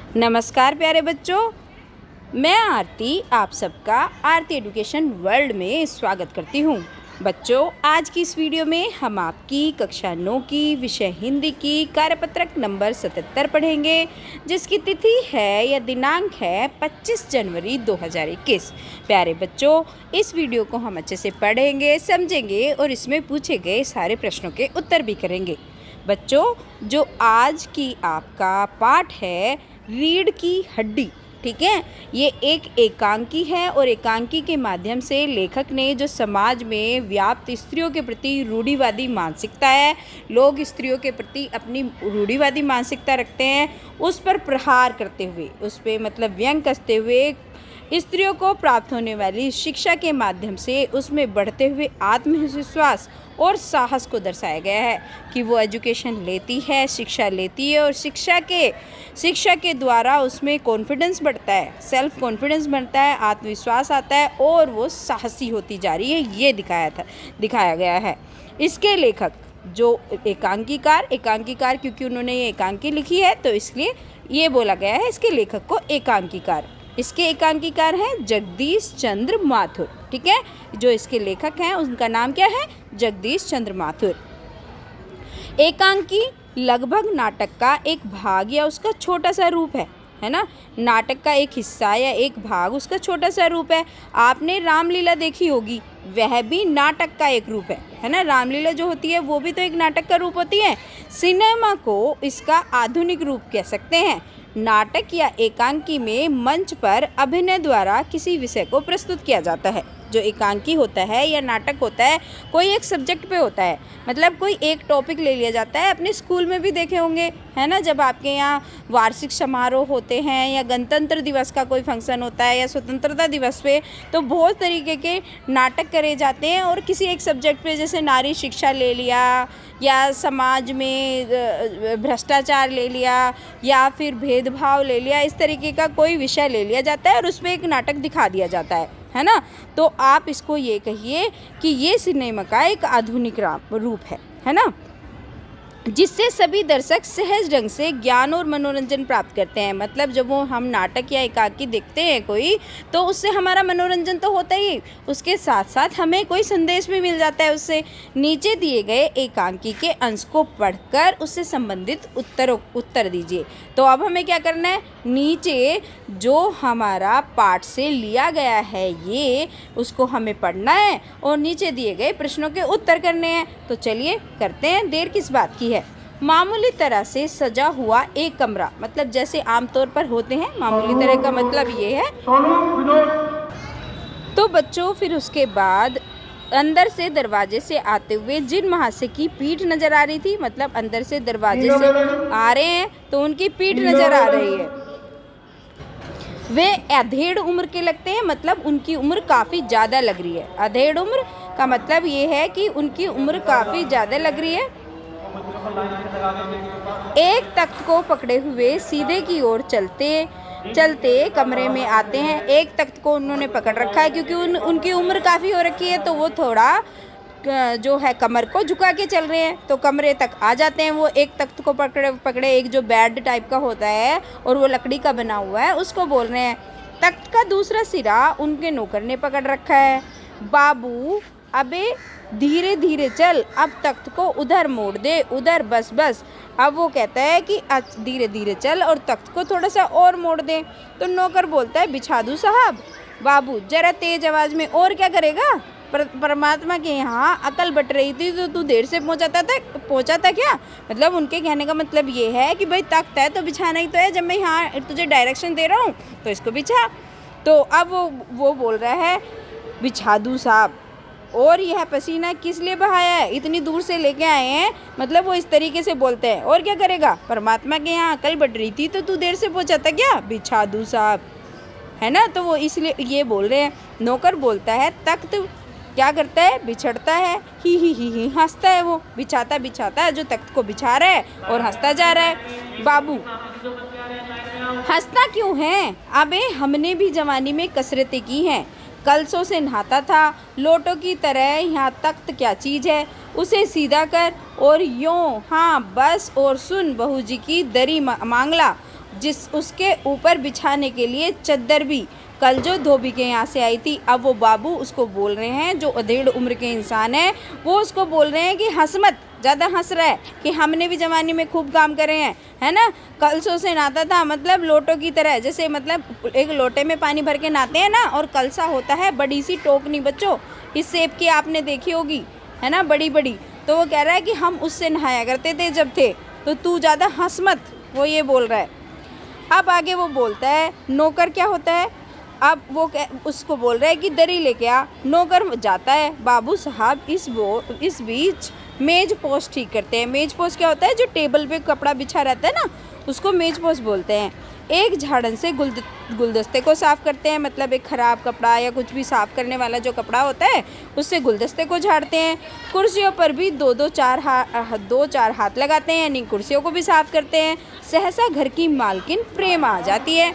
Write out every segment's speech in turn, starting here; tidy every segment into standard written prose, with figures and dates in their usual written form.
नमस्कार प्यारे बच्चों, मैं आरती आप सबका आरती एजुकेशन वर्ल्ड में स्वागत करती हूँ। बच्चों, आज की इस वीडियो में हम आपकी कक्षा 9 की विषय हिंदी की कार्यपत्रक नंबर 77 पढ़ेंगे, जिसकी तिथि है या दिनांक है 25 जनवरी 2021। प्यारे बच्चों, इस वीडियो को हम अच्छे से पढ़ेंगे, समझेंगे और इसमें पूछे गए सारे प्रश्नों के उत्तर भी करेंगे। बच्चों, जो आज की आपका पाठ है रीढ़ की हड्डी, ठीक है, ये एक एकांकी है और एकांकी के माध्यम से लेखक ने जो समाज में व्याप्त स्त्रियों के प्रति रूढ़िवादी मानसिकता है, लोग स्त्रियों के प्रति अपनी रूढ़िवादी मानसिकता रखते हैं, उस पर प्रहार करते हुए, उस पर मतलब व्यंग कसते हुए स्त्रियों को प्राप्त होने वाली शिक्षा के माध्यम से उसमें बढ़ते हुए आत्मविश्वास और साहस को दर्शाया गया है कि वो एजुकेशन लेती है, शिक्षा लेती है और शिक्षा के द्वारा उसमें कॉन्फिडेंस बढ़ता है, सेल्फ कॉन्फिडेंस बढ़ता है, आत्मविश्वास आता है और वो साहसी होती जा रही है, ये दिखाया गया है। इसके लेखक जो एकांकीकार क्योंकि उन्होंने ये एकांकी लिखी है तो इसलिए ये बोला गया है इसके लेखक को एकांकीकार। इसके एकांकीकार हैं जगदीश चंद्र माथुर, ठीक है। जो इसके लेखक हैं उनका नाम क्या है? जगदीश चंद्र माथुर। एकांकी लगभग नाटक का एक भाग या उसका छोटा सा रूप है ना। नाटक का एक हिस्सा या एक भाग उसका छोटा सा रूप है। आपने रामलीला देखी होगी, वह भी नाटक का एक रूप है ना। रामलीला जो होती है वो भी तो एक नाटक का रूप होती है। सिनेमा को इसका आधुनिक रूप कह सकते हैं। नाटक या एकांकी में मंच पर अभिनय द्वारा किसी विषय को प्रस्तुत किया जाता है। जो एकांकी होता है या नाटक होता है, कोई एक सब्जेक्ट पे होता है, मतलब कोई एक टॉपिक ले लिया जाता है। अपने स्कूल में भी देखे होंगे, है ना, जब आपके यहाँ वार्षिक समारोह होते हैं या गणतंत्र दिवस का कोई फंक्शन होता है या स्वतंत्रता दिवस पे, तो बहुत तरीके के नाटक करे जाते हैं और किसी एक सब्जेक्ट पे, जैसे नारी शिक्षा ले लिया या समाज में भ्रष्टाचार ले लिया या फिर भेदभाव ले लिया, इस तरीके का कोई विषय ले लिया जाता है और उस पर एक नाटक दिखा दिया जाता है ना। तो आप इसको ये कहिए कि ये सिनेमा का एक आधुनिक रूप है ना, जिससे सभी दर्शक सहज ढंग से ज्ञान और मनोरंजन प्राप्त करते हैं। मतलब जब वो हम नाटक या एकांकी देखते हैं कोई, तो उससे हमारा मनोरंजन तो होता ही, उसके साथ साथ हमें कोई संदेश भी मिल जाता है उससे। नीचे दिए गए एकांकी के अंश को पढ़कर उससे संबंधित उत्तर दीजिए। तो अब हमें क्या करना है, नीचे जो हमारा पाठ से लिया गया है ये उसको हमें पढ़ना है और नीचे दिए गए प्रश्नों के उत्तर करने हैं। तो चलिए करते हैं, देर किस बात की है। मामूली तरह से सजा हुआ एक कमरा, मतलब जैसे आमतौर पर होते हैं, मामूली तरह का मतलब ये है। तो बच्चों, फिर उसके बाद अंदर से दरवाजे से आते हुए जिन महाशय की पीठ नजर आ रही थी, मतलब अंदर से दरवाजे से आ रहे हैं तो उनकी पीठ नजर आ रही है। वे अधेड़ उम्र के लगते हैं, मतलब उनकी उम्र काफ़ी ज़्यादा लग रही है। अधेड़ उम्र का मतलब ये है कि उनकी उम्र काफ़ी ज़्यादा लग रही है। एक तख्त को पकड़े हुए सीधे की ओर चलते कमरे में आते हैं। एक तख्त को उन्होंने पकड़ रखा है क्योंकि उनकी उम्र काफ़ी हो रखी है, तो वो थोड़ा जो है कमर को झुका के चल रहे हैं, तो कमरे तक आ जाते हैं। वो एक तख्त को पकड़े एक जो बेड टाइप का होता है और वो लकड़ी का बना हुआ है, उसको बोल रहे हैं। तख्त का दूसरा सिरा उनके नौकर ने पकड़ रखा है। बाबू, अबे धीरे धीरे चल, अब तख्त को उधर मोड़ दे, उधर, बस। अब वो कहता है कि धीरे धीरे चल और तख्त को थोड़ा सा और मोड़ दे। तो नौकर बोलता है, बिछा दूँ साहब। बाबू जरा तेज आवाज़ में, और क्या करेगा, परमात्मा के यहाँ अकल बट रही थी तो तू देर से पहुँचा था क्या। मतलब उनके कहने का मतलब ये है कि भाई तख्त है तो बिछाना ही तो है, जब मैं यहाँ तुझे डायरेक्शन दे रहा हूँ तो इसको बिछा। तो अब वो बोल रहा है, बिछा दूँ साहब। और यह पसीना किस लिए बहाया है, इतनी दूर से लेके आए हैं, मतलब वो इस तरीके से बोलते हैं। और क्या करेगा, परमात्मा के यहाँ अकल बट रही थी तो तू देर से पहुँचा था क्या, बिछा दूँ साहब, है ना। तो वो इसलिए ये बोल रहे हैं। नौकर बोलता है, तख्त क्या करता है, बिछड़ता है, ही हंसता है। वो बिछाता है, जो तख्त को बिछा रहा है और हंसता जा रहा है। बाबू, हंसता क्यों है, अबे हमने भी जवानी में कसरतें की हैं, कलसों से नहाता था, लोटों की तरह। यहाँ तख्त क्या चीज़ है, उसे सीधा कर और यूँ, हाँ बस, और सुन, बहू जी की दरी मांगला। जिस उसके ऊपर बिछाने के लिए चद्दर भी कल जो धोबी के यहाँ से आई थी। अब वो बाबू उसको बोल रहे हैं, जो अधेड़ उम्र के इंसान है वो उसको बोल रहे हैं कि हंस मत, ज़्यादा हंस रहा है कि हमने भी ज़माने में खूब काम करे हैं, है ना। कलसों से नहाता था, मतलब लोटों की तरह, जैसे मतलब एक लोटे में पानी भर के नहाते हैं ना, और कलसा होता है बड़ी सी टोकनी बच्चों, इस शेप की आपने देखी होगी, है ना, बड़ी बड़ी। तो वो कह रहा है कि हम उससे नहाया करते थे जब थे, तो तू ज़्यादा हंस मत, वो ये बोल रहा है। अब आगे वो बोलता है नौकर क्या होता है। अब वो उसको बोल रहा है कि दरी लेके आ। नौकर जाता है, बाबू साहब इस बीच मेज पोस्ट ठीक करते हैं। मेज पोस्ट क्या होता है, जो टेबल पे कपड़ा बिछा रहता है ना, उसको मेज पोस्ट बोलते हैं। एक झाड़न से गुलदस्ते को साफ़ करते हैं, मतलब एक ख़राब कपड़ा या कुछ भी साफ़ करने वाला जो कपड़ा होता है उससे गुलदस्ते को झाड़ते हैं। कुर्सियों पर भी दो चार हाथ लगाते हैं, यानी कुर्सियों को भी साफ़ करते हैं। सहसा घर की मालकिन प्रेमा आ जाती है।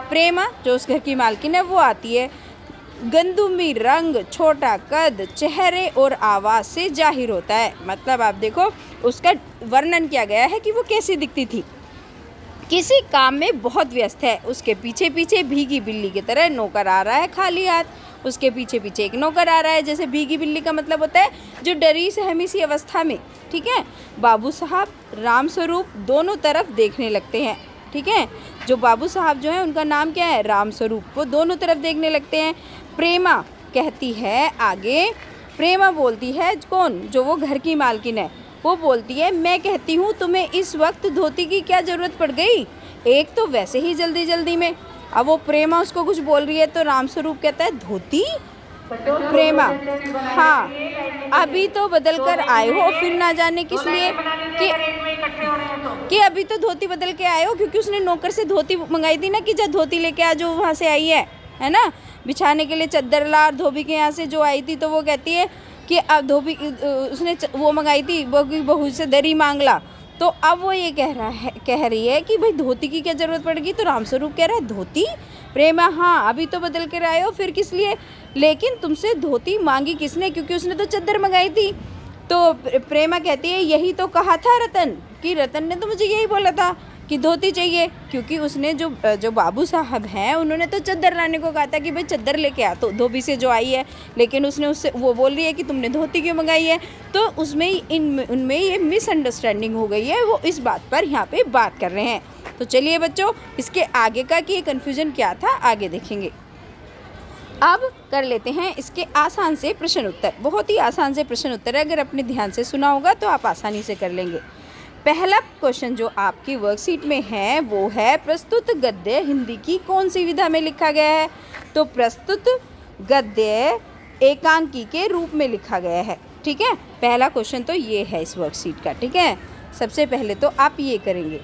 प्रेमा जो उस घर की मालकिन है वो आती है। गंदुमी रंग, छोटा कद, चेहरे और आवाज़ से जाहिर होता है। मतलब आप देखो उसका वर्णन किया गया है कि वो कैसी दिखती थी। किसी काम में बहुत व्यस्त है। उसके पीछे पीछे भीगी बिल्ली की तरह नौकर आ रहा है खाली हाथ। उसके पीछे पीछे एक नौकर आ रहा है। जैसे भीगी बिल्ली का मतलब होता है जो डरी सहमी सी अवस्था में, ठीक है। बाबू साहब राम स्वरूप दोनों तरफ देखने लगते हैं, ठीक है। जो बाबू साहब जो है उनका नाम क्या है, राम स्वरूप, वो दोनों तरफ देखने लगते हैं। प्रेमा कहती है आगे, प्रेमा बोलती है, कौन, जो वो घर की मालकिन है, वो बोलती है मैं कहती हूँ तुम्हें इस वक्त धोती की क्या ज़रूरत पड़ गई, एक तो वैसे ही जल्दी जल्दी में। अब वो प्रेमा उसको कुछ बोल रही है तो रामस्वरूप कहता है धोती। प्रेमा हाँ, अभी तो बदल कर आए हो, फिर ना जाने किस लिए कि अभी तो धोती बदल के आए हो, क्योंकि उसने नौकर से धोती मंगाई थी ना कि जा धोती लेके आ, जो वहाँ से आई है ना, बिछाने के लिए चद्दर ला। धोबी के यहाँ से जो आई थी तो वो कहती है कि अब धोबी उसने वो मंगाई थी, बहू से दरी मांग ला। तो अब वो ये कह रही है कि भाई धोती की क्या ज़रूरत पड़ेगी। तो रामस्वरूप कह रहा है धोती। प्रेमा हाँ, अभी तो बदल कर आए हो, फिर किस लिए, लेकिन तुमसे धोती मांगी किसने, क्योंकि उसने तो चद्दर मंगाई थी। तो प्रेमा कहती है यही तो कहा था रतन, कि रतन ने तो मुझे यही बोला था कि धोती चाहिए, क्योंकि उसने जो बाबू साहब हैं उन्होंने तो चद्दर लाने को कहा था कि भाई चद्दर लेके आ, तो धोबी से जो आई है, लेकिन उसने उससे वो बोल रही है कि तुमने धोती क्यों मंगाई है। तो उनमें ये मिसअंडरस्टैंडिंग हो गई है, वो इस बात पर यहाँ पे बात कर रहे हैं। तो चलिए बच्चों, इसके आगे का कि ये कन्फ्यूज़न क्या था आगे देखेंगे। अब कर लेते हैं इसके आसान से प्रश्न उत्तर। बहुत ही आसान से प्रश्न उत्तर है, अगर अपने ध्यान से सुना होगा तो आप आसानी से कर लेंगे। पहला क्वेश्चन जो आपकी वर्कशीट में है वो है प्रस्तुत गद्य हिंदी की कौन सी विधा में लिखा गया है। तो प्रस्तुत गद्य एकांकी के रूप में लिखा गया है, ठीक है। पहला क्वेश्चन तो ये है इस वर्कशीट का, ठीक है। सबसे पहले तो आप ये करेंगे।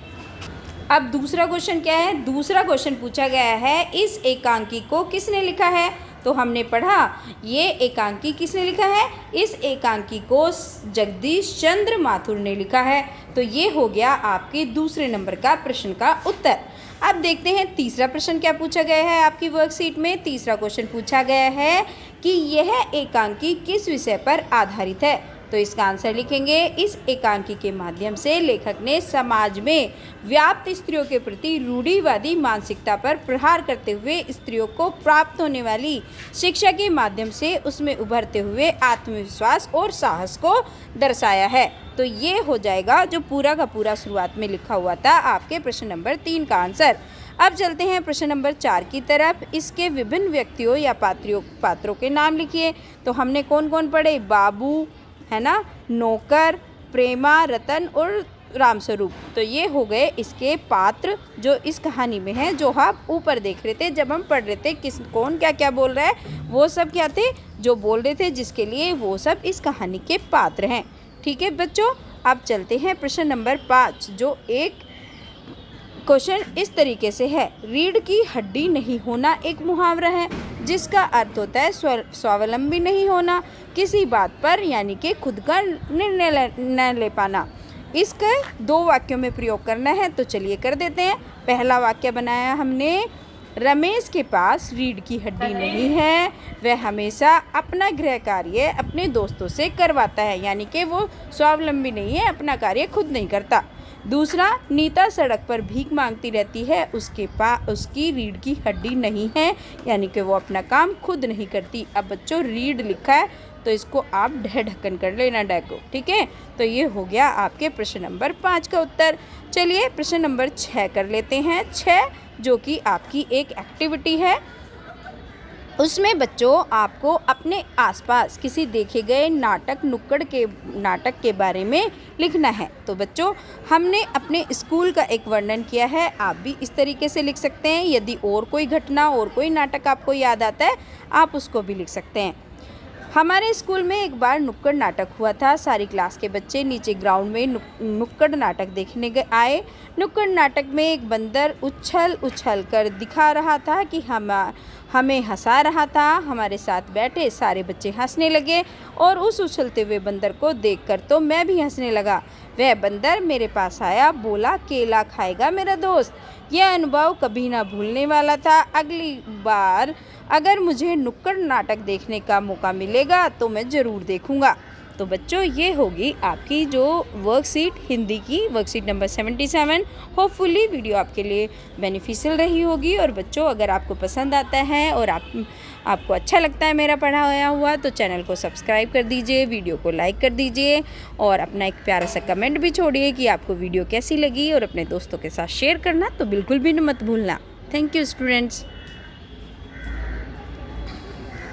अब दूसरा क्वेश्चन क्या है, दूसरा क्वेश्चन पूछा गया है इस एकांकी को किसने लिखा है। तो हमने पढ़ा ये एकांकी किसने लिखा है, इस एकांकी को जगदीश चंद्र माथुर ने लिखा है। तो ये हो गया आपके दूसरे नंबर का प्रश्न का उत्तर। अब देखते हैं तीसरा प्रश्न क्या पूछा गया है आपकी वर्कशीट में। तीसरा क्वेश्चन पूछा गया है कि यह एकांकी किस विषय पर आधारित है। तो इसका आंसर लिखेंगे, इस एकांकी के माध्यम से लेखक ने समाज में व्याप्त स्त्रियों के प्रति रूढ़िवादी मानसिकता पर प्रहार करते हुए स्त्रियों को प्राप्त होने वाली शिक्षा के माध्यम से उसमें उभरते हुए आत्मविश्वास और साहस को दर्शाया है। तो ये हो जाएगा जो पूरा का पूरा शुरुआत में लिखा हुआ था आपके प्रश्न नंबर 3 का आंसर। अब चलते हैं प्रश्न नंबर 4 की तरफ। इसके विभिन्न व्यक्तियों या पात्रों के नाम लिखिए। तो हमने कौन कौन पढ़े, बाबू, है ना, नौकर, प्रेमा, रतन और रामस्वरूप। तो ये हो गए इसके पात्र जो इस कहानी में हैं, जो आप ऊपर देख रहे थे जब हम पढ़ रहे थे कौन क्या क्या बोल रहा है। वो सब क्या थे जो बोल रहे थे, जिसके लिए वो सब इस कहानी के पात्र हैं, ठीक है बच्चों। अब चलते हैं प्रश्न नंबर 5, जो एक क्वेश्चन इस तरीके से है। रीढ़ की हड्डी नहीं होना एक मुहावरा है जिसका अर्थ होता है स्वावलंबी नहीं होना, किसी बात पर यानी कि खुद का निर्णय न ले पाना। इसके 2 वाक्यों में प्रयोग करना है। तो चलिए कर देते हैं। पहला वाक्य बनाया हमने, रमेश के पास रीढ़ की हड्डी नहीं है, वह हमेशा अपना गृह कार्य अपने दोस्तों से करवाता है, यानी कि वो स्वावलंबी नहीं है, अपना कार्य खुद नहीं करता। दूसरा, नीता सड़क पर भीख मांगती रहती है, उसके पास उसकी रीढ़ की हड्डी नहीं है, यानी कि वो अपना काम खुद नहीं करती। अब बच्चों रीढ़ लिखा है तो इसको आप ढक्कन कर लेना डै को, ठीक है। तो ये हो गया आपके प्रश्न नंबर 5 का उत्तर। चलिए प्रश्न नंबर 6 कर लेते हैं। 6 जो कि आपकी एक एक्टिविटी है, उसमें बच्चों आपको अपने आसपास किसी देखे गए नाटक के बारे में लिखना है। तो बच्चों हमने अपने स्कूल का एक वर्णन किया है, आप भी इस तरीके से लिख सकते हैं। यदि और कोई घटना और कोई नाटक आपको याद आता है, आप उसको भी लिख सकते हैं। हमारे स्कूल में एक बार नुक्कड़ नाटक हुआ था। सारी क्लास के बच्चे नीचे ग्राउंड में नुक्कड़ नाटक देखने आए। नुक्कड़ नाटक में एक बंदर उछल उछल कर दिखा रहा था कि हमें हंसा रहा था। हमारे साथ बैठे सारे बच्चे हंसने लगे और उस उछलते हुए बंदर को देखकर तो मैं भी हंसने लगा। वह बंदर मेरे पास आया, बोला, केला खाएगा मेरा दोस्त। यह अनुभव कभी ना भूलने वाला था। अगली बार अगर मुझे नुक्कड़ नाटक देखने का मौका मिलेगा तो मैं ज़रूर देखूंगा। तो बच्चों ये होगी आपकी जो वर्कशीट, हिंदी की वर्कशीट नंबर 77। होपफुली वीडियो आपके लिए बेनिफिशियल रही होगी। और बच्चों अगर आपको पसंद आता है और आपको अच्छा लगता है मेरा पढ़ाया हुआ, तो चैनल को सब्सक्राइब कर दीजिए, वीडियो को लाइक कर दीजिए और अपना एक प्यारा सा कमेंट भी छोड़िए कि आपको वीडियो कैसी लगी। और अपने दोस्तों के साथ शेयर करना तो बिल्कुल भी मत भूलना। Thank you students.